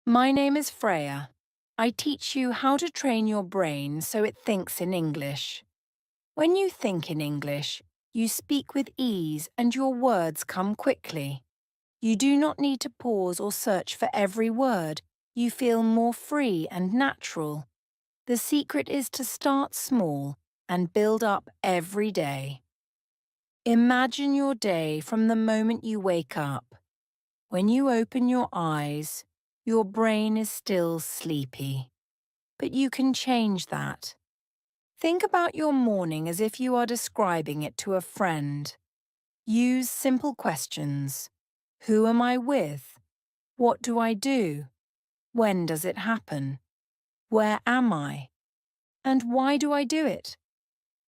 My name is Freya. I teach you how to train your brain so it thinks in English. When you think in English, you speak with ease and your words come quickly. You do not need to pause or search for every word. You feel more free and natural. The secret is to start small and build up every day. Imagine your day from the moment you wake up. When you open your eyes, your brain is still sleepy. But you can change that. Think about your morning as if you are describing it to a friend. Use simple questions. Who am I with? What do I do? When does it happen? Where am I? And why do I do it?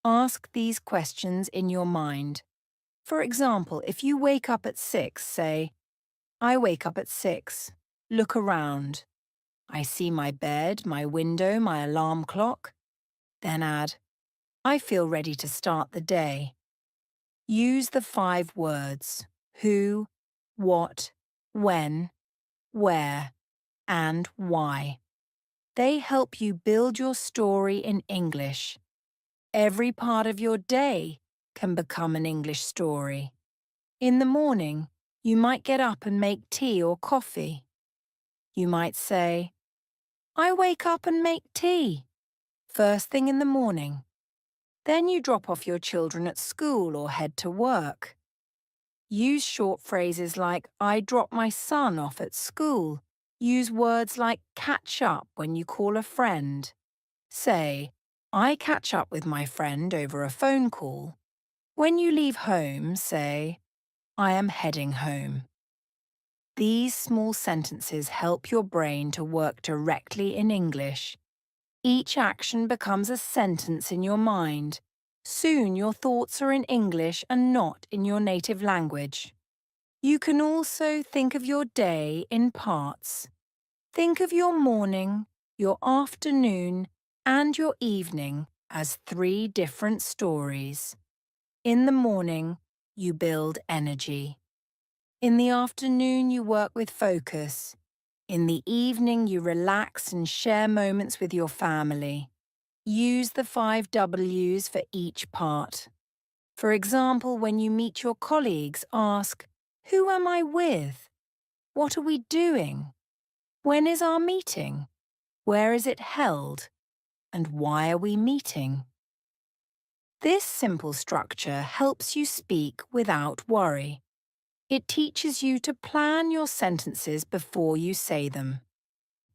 Ask these questions in your mind. For example, if you wake up at 6, say, I wake up at 6. Look around. I see my bed, my window, my alarm clock. Then add, I feel ready to start the day. Use the 5 words who, what, when, where, and why. They help you build your story in English. Every part of your day can become an English story. In the morning, you might get up and make tea or coffee. You might say, I wake up and make tea, first thing in the morning. Then you drop off your children at school or head to work. Use short phrases like, I drop my son off at school. Use words like catch up when you call a friend. Say, I catch up with my friend over a phone call. When you leave home, say, I am heading home. These small sentences help your brain to work directly in English. Each action becomes a sentence in your mind. Soon your thoughts are in English and not in your native language. You can also think of your day in parts. Think of your morning, your afternoon, and your evening as 3 different stories. In the morning, you build energy. In the afternoon, you work with focus. In the evening, you relax and share moments with your family. Use the 5 W's for each part. For example, when you meet your colleagues, ask, who am I with? What are we doing? When is our meeting? Where is it held? And why are we meeting? This simple structure helps you speak without worry. It teaches you to plan your sentences before you say them.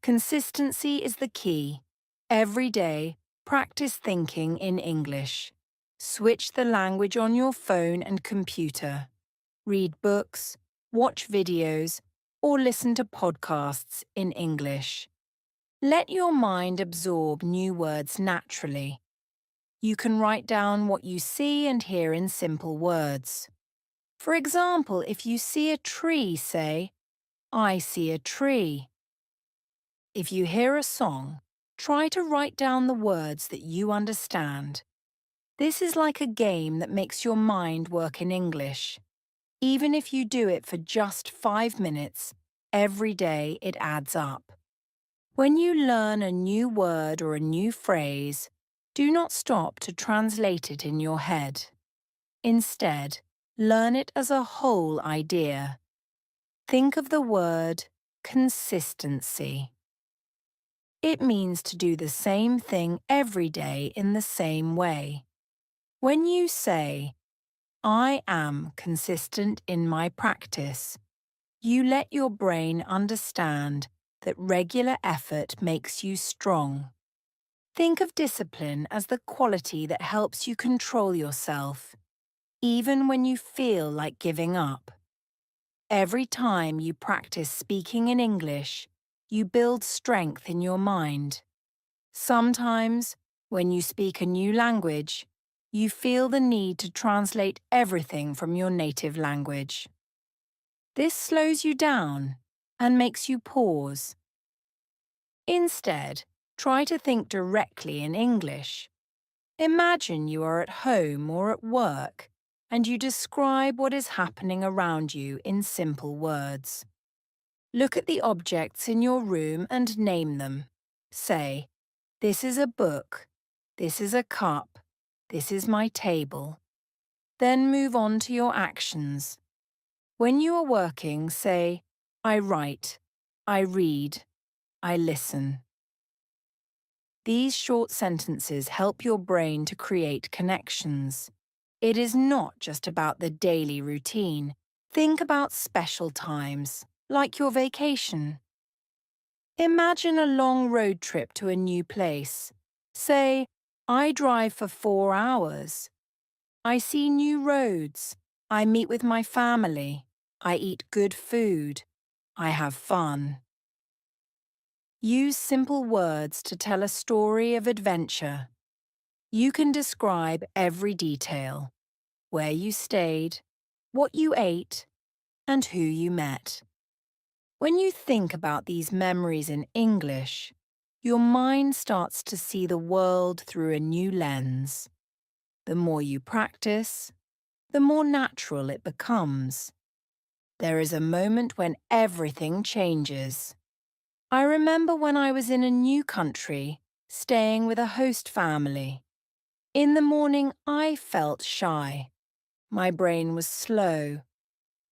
Consistency is the key. Every day, practice thinking in English. Switch the language on your phone and computer. Read books, watch videos, or listen to podcasts in English. Let your mind absorb new words naturally. You can write down what you see and hear in simple words. For example, if you see a tree, say, I see a tree. If you hear a song, try to write down the words that you understand. This is like a game that makes your mind work in English. Even if you do it for just 5 minutes, every day it adds up. When you learn a new word or a new phrase, do not stop to translate it in your head. Instead, learn it as a whole idea. Think of the word consistency. It means to do the same thing every day in the same way. When you say, I am consistent in my practice, you let your brain understand that regular effort makes you strong. Think of discipline as the quality that helps you control yourself, even when you feel like giving up. Every time you practice speaking in English, you build strength in your mind. Sometimes, when you speak a new language, you feel the need to translate everything from your native language. This slows you down and makes you pause. Instead, try to think directly in English. Imagine you are at home or at work, and you describe what is happening around you in simple words. Look at the objects in your room and name them. Say, this is a book, this is a cup, this is my table. Then move on to your actions. When you are working, say, I write, I read, I listen. These short sentences help your brain to create connections. It is not just about the daily routine. Think about special times, like your vacation. Imagine a long road trip to a new place. Say, I drive for 4 hours. I see new roads. I meet with my family. I eat good food. I have fun. Use simple words to tell a story of adventure. You can describe every detail: where you stayed, what you ate, and who you met. When you think about these memories in English, your mind starts to see the world through a new lens. The more you practice, the more natural it becomes. There is a moment when everything changes. I remember when I was in a new country, staying with a host family. In the morning, I felt shy. My brain was slow.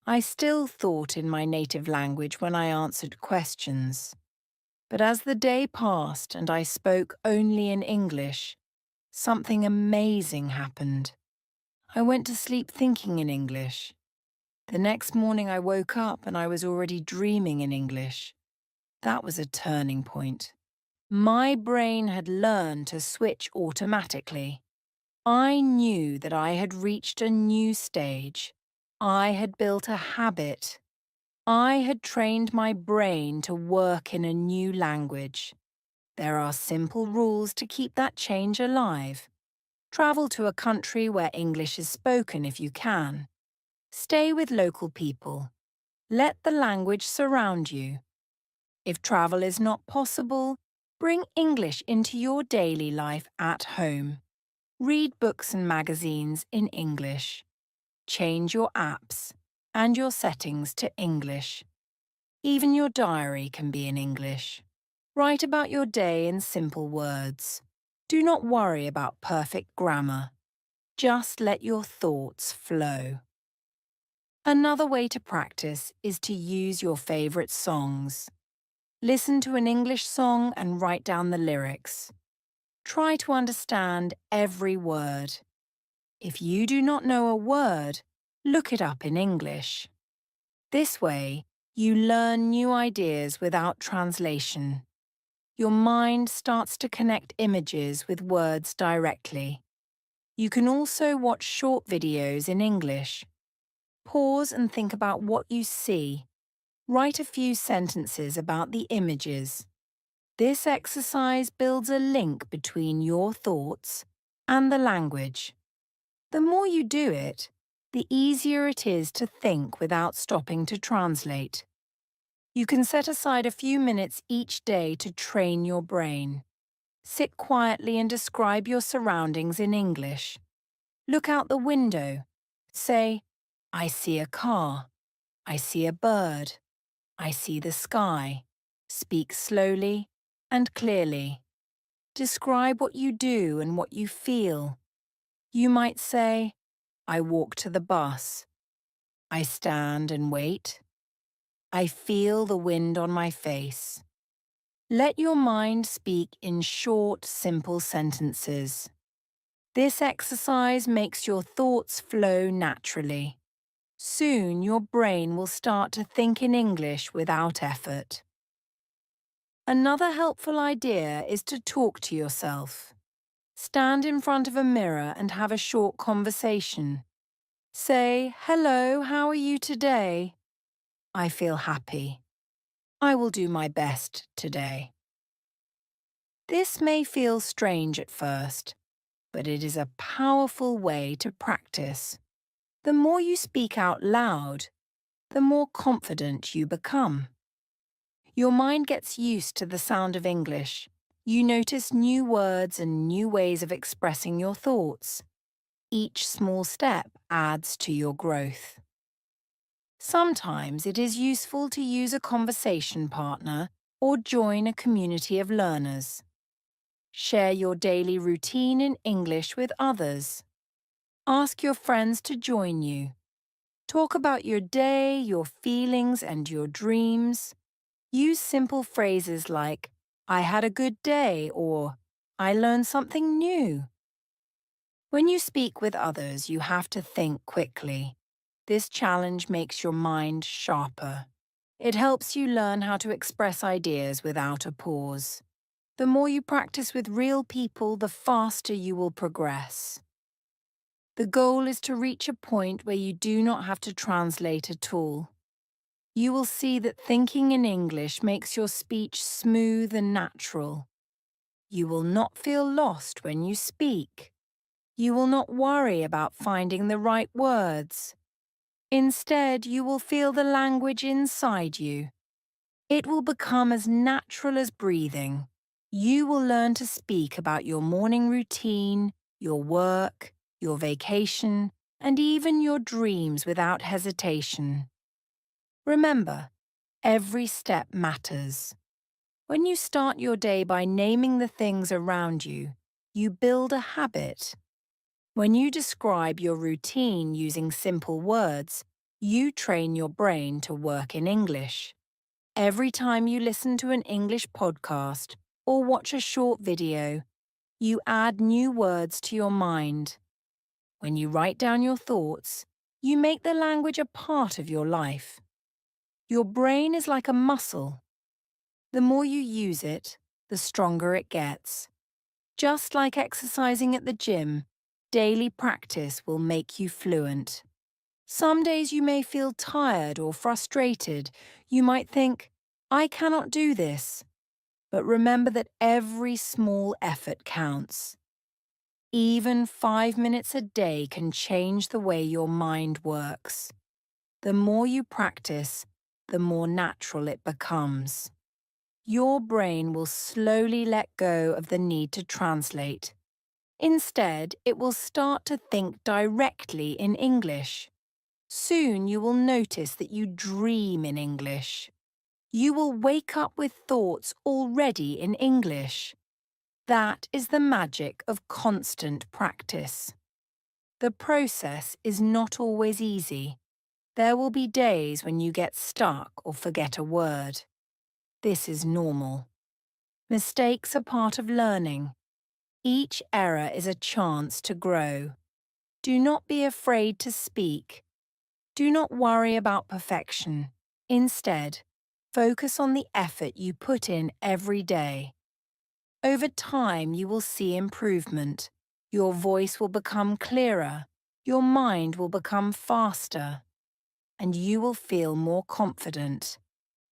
I still thought in my native language when I answered questions. But as the day passed and I spoke only in English, something amazing happened. I went to sleep thinking in English. The next morning I woke up and I was already dreaming in English. That was a turning point. My brain had learned to switch automatically. I knew that I had reached a new stage. I had built a habit. I had trained my brain to work in a new language. There are simple rules to keep that change alive. Travel to a country where English is spoken if you can. Stay with local people. Let the language surround you. If travel is not possible, bring English into your daily life at home. Read books and magazines in English. Change your apps and your settings to English. Even your diary can be in English. Write about your day in simple words. Do not worry about perfect grammar. Just let your thoughts flow. Another way to practice is to use your favourite songs. Listen to an English song and write down the lyrics. Try to understand every word. If you do not know a word, look it up in English. This way, you learn new ideas without translation. Your mind starts to connect images with words directly. You can also watch short videos in English. Pause and think about what you see. Write a few sentences about the images. This exercise builds a link between your thoughts and the language. The more you do it, the easier it is to think without stopping to translate. You can set aside a few minutes each day to train your brain. Sit quietly and describe your surroundings in English. Look out the window. Say, I see a car. I see a bird. I see the sky. Speak slowly and clearly. Describe what you do and what you feel. You might say, I walk to the bus. I stand and wait. I feel the wind on my face. Let your mind speak in short, simple sentences. This exercise makes your thoughts flow naturally. Soon your brain will start to think in English without effort. Another helpful idea is to talk to yourself. Stand in front of a mirror and have a short conversation. Say, hello, how are you today? I feel happy. I will do my best today. This may feel strange at first, but it is a powerful way to practice. The more you speak out loud, the more confident you become. Your mind gets used to the sound of English. You notice new words and new ways of expressing your thoughts. Each small step adds to your growth. Sometimes it is useful to use a conversation partner or join a community of learners. Share your daily routine in English with others. Ask your friends to join you. Talk about your day, your feelings, and your dreams. Use simple phrases like, I had a good day, or I learned something new. When you speak with others, you have to think quickly. This challenge makes your mind sharper. It helps you learn how to express ideas without a pause. The more you practice with real people, the faster you will progress. The goal is to reach a point where you do not have to translate at all. You will see that thinking in English makes your speech smooth and natural. You will not feel lost when you speak. You will not worry about finding the right words. Instead, you will feel the language inside you. It will become as natural as breathing. You will learn to speak about your morning routine, your work, your vacation, and even your dreams without hesitation. Remember, every step matters. When you start your day by naming the things around you, you build a habit. When you describe your routine using simple words, you train your brain to work in English. Every time you listen to an English podcast or watch a short video, you add new words to your mind. When you write down your thoughts, you make the language a part of your life. Your brain is like a muscle. The more you use it, the stronger it gets. Just like exercising at the gym, daily practice will make you fluent. Some days you may feel tired or frustrated. You might think, I cannot do this. But remember that every small effort counts. Even 5 minutes a day can change the way your mind works. The more you practice, the more natural it becomes. Your brain will slowly let go of the need to translate. Instead, it will start to think directly in English. Soon you will notice that you dream in English. You will wake up with thoughts already in English. That is the magic of constant practice. The process is not always easy. There will be days when you get stuck or forget a word. This is normal. Mistakes are part of learning. Each error is a chance to grow. Do not be afraid to speak. Do not worry about perfection. Instead, focus on the effort you put in every day. Over time, you will see improvement. Your voice will become clearer. Your mind will become faster. And you will feel more confident.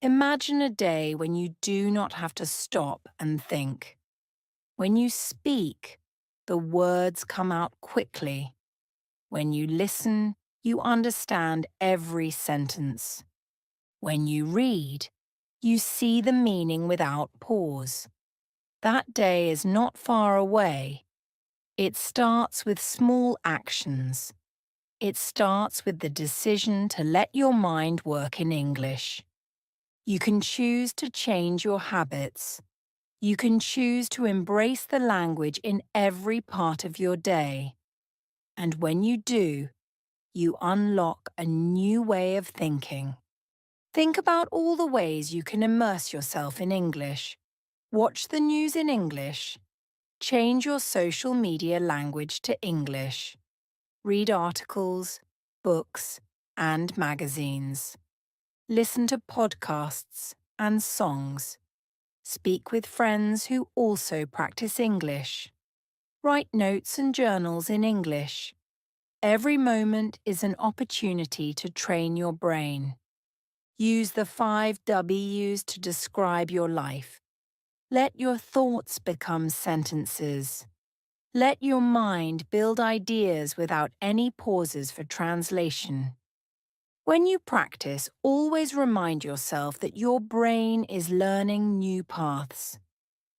Imagine a day when you do not have to stop and think. When you speak, the words come out quickly. When you listen, you understand every sentence. When you read, you see the meaning without pause. That day is not far away. It starts with small actions. It starts with the decision to let your mind work in English. You can choose to change your habits. You can choose to embrace the language in every part of your day. And when you do, you unlock a new way of thinking. Think about all the ways you can immerse yourself in English. Watch the news in English. Change your social media language to English. Read articles, books, and magazines. Listen to podcasts and songs. Speak with friends who also practice English. Write notes and journals in English. Every moment is an opportunity to train your brain. Use the 5 W's to describe your life. Let your thoughts become sentences. Let your mind build ideas without any pauses for translation. When you practice, always remind yourself that your brain is learning new paths.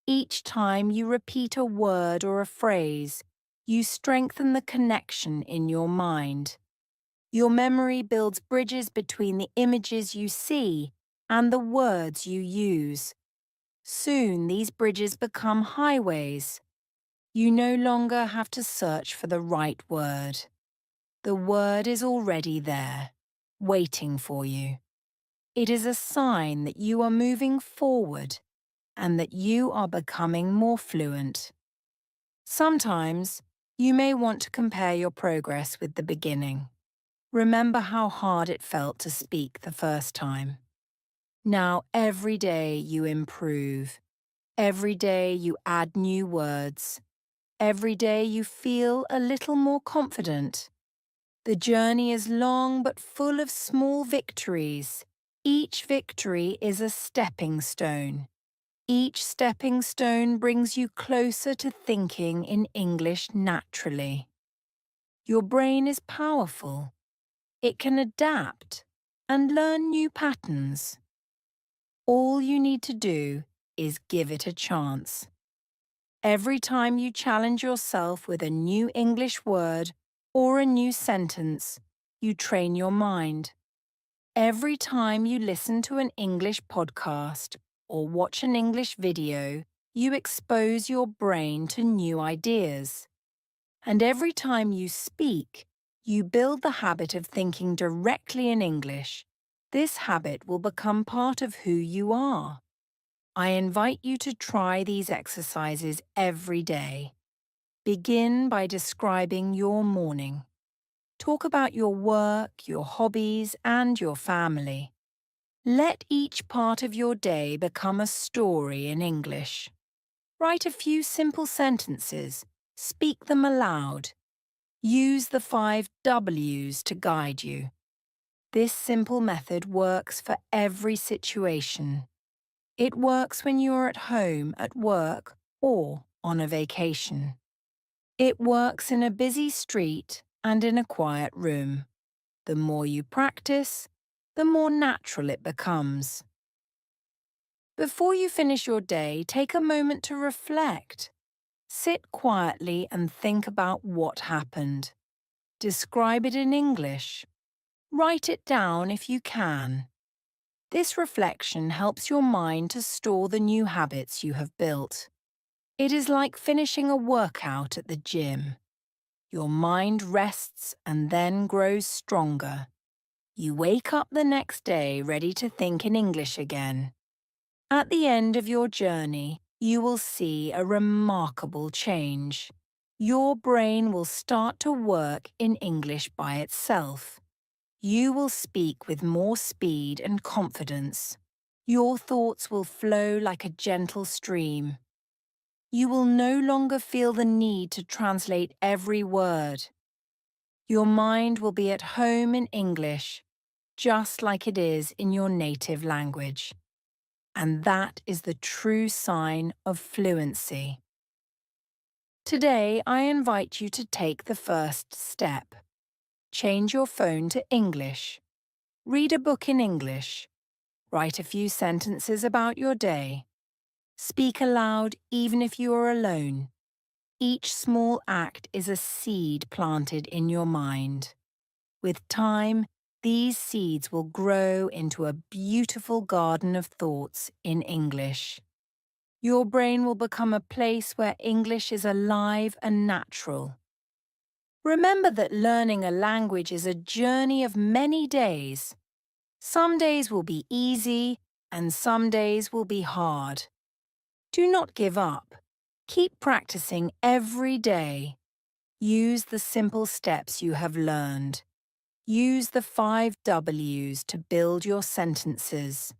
Each time you repeat a word or a phrase, you strengthen the connection in your mind. Your memory builds bridges between the images you see and the words you use. Soon these bridges become highways. You no longer have to search for the right word. The word is already there, waiting for you. It is a sign that you are moving forward and that you are becoming more fluent. Sometimes, you may want to compare your progress with the beginning. Remember how hard it felt to speak the first time. Now, every day you improve. Every day you add new words. Every day you feel a little more confident. The journey is long but full of small victories. Each victory is a stepping stone. Each stepping stone brings you closer to thinking in English naturally. Your brain is powerful. It can adapt and learn new patterns. All you need to do is give it a chance. Every time you challenge yourself with a new English word or a new sentence, you train your mind. Every time you listen to an English podcast or watch an English video, you expose your brain to new ideas. And every time you speak, you build the habit of thinking directly in English. This habit will become part of who you are. I invite you to try these exercises every day. Begin by describing your morning. Talk about your work, your hobbies, and your family. Let each part of your day become a story in English. Write a few simple sentences. Speak them aloud. Use the 5 W's to guide you. This simple method works for every situation. It works when you are at home, at work, or on a vacation. It works in a busy street and in a quiet room. The more you practice, the more natural it becomes. Before you finish your day, take a moment to reflect. Sit quietly and think about what happened. Describe it in English. Write it down if you can. This reflection helps your mind to store the new habits you have built. It is like finishing a workout at the gym. Your mind rests and then grows stronger. You wake up the next day ready to think in English again. At the end of your journey, you will see a remarkable change. Your brain will start to work in English by itself. You will speak with more speed and confidence. Your thoughts will flow like a gentle stream. You will no longer feel the need to translate every word. Your mind will be at home in English, just like it is in your native language. And that is the true sign of fluency. Today, I invite you to take the first step. Change your phone to English. Read a book in English. Write a few sentences about your day. Speak aloud even if you are alone. Each small act is a seed planted in your mind. With time, these seeds will grow into a beautiful garden of thoughts in English. Your brain will become a place where English is alive and natural. Remember that learning a language is a journey of many days. Some days will be easy and some days will be hard. Do not give up. Keep practicing every day. Use the simple steps you have learned. Use the 5 W's to build your sentences.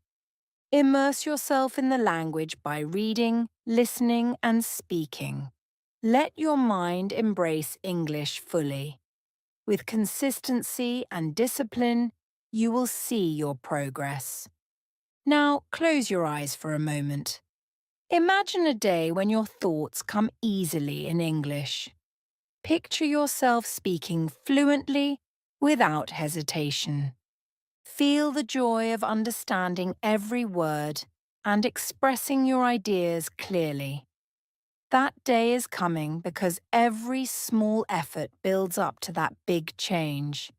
Immerse yourself in the language by reading, listening, and speaking. Let your mind embrace English fully. With consistency and discipline, you will see your progress. Now, close your eyes for a moment. Imagine a day when your thoughts come easily in English. Picture yourself speaking fluently, without hesitation. Feel the joy of understanding every word and expressing your ideas clearly. That day is coming because every small effort builds up to that big change.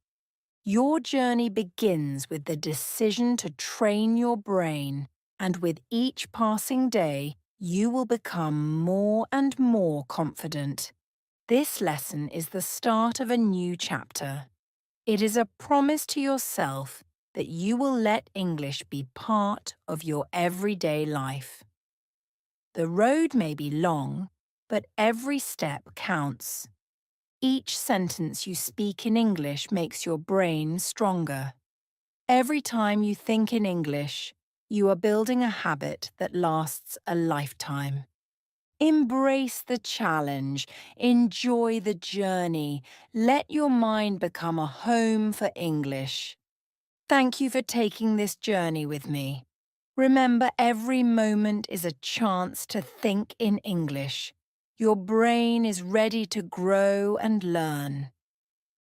Your journey begins with the decision to train your brain, and with each passing day, you will become more and more confident. This lesson is the start of a new chapter. It is a promise to yourself that you will let English be part of your everyday life. The road may be long, but every step counts. Each sentence you speak in English makes your brain stronger. Every time you think in English, you are building a habit that lasts a lifetime. Embrace the challenge, enjoy the journey, let your mind become a home for English. Thank you for taking this journey with me. Remember, every moment is a chance to think in English. Your brain is ready to grow and learn.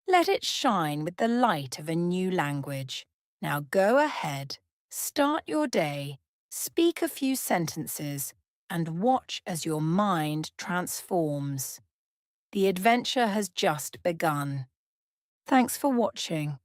Let it shine with the light of a new language. Now go ahead, start your day, speak a few sentences, and watch as your mind transforms. The adventure has just begun. Thanks for watching.